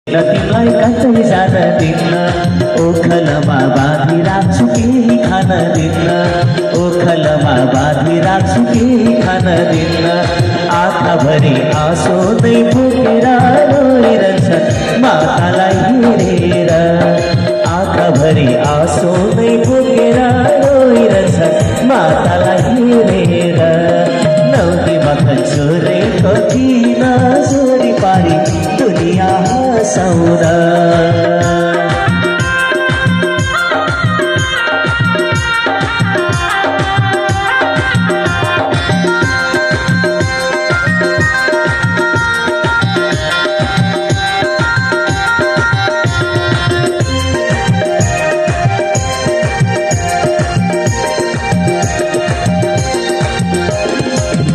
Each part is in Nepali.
तिमीलाई कतै जान दिन्न, ओखलमा बाँधी राख्छु केही खान दिन्न, ओखलमा बाँधी राख्छु केही खान दिन्न। आँखाभरि आँसु नै बोकेर रोइरहन्छ मातालाई हेरेर, आँखाभरि आँसु नै बोकेर रोइरहन्छ मातालाई हेरेर। नौनीमा छोरेको किन छोरी पारी दुनिया हँसाउन।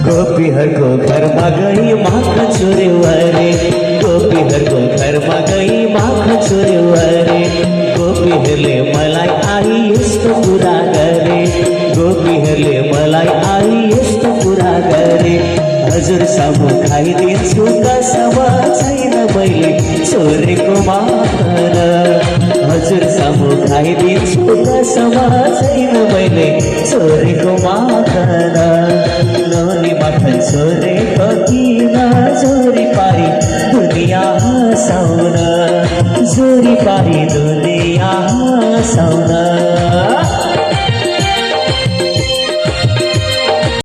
गोपीहरूको घरमा गई माखन चोर्यो अरे, गोपीहरूको घरमा गई माखन चोर्यो अरे। गोपीहरूले मलाई आई यस्तो कुरा गरे, गोपीहरूले मलाई आई यस्तो कुरा गरे। हजुर सामु खाइदिन्छु कसम छैन मैले चोरेको माखन, हजुर सामु खाइदिन्छु कसम छैन मैले चोरेको माखन। नौनी माखन छोरेको किन चोरी पारी दुनिया हँसाउन, चोरी पारी दुनिया हँसाउन।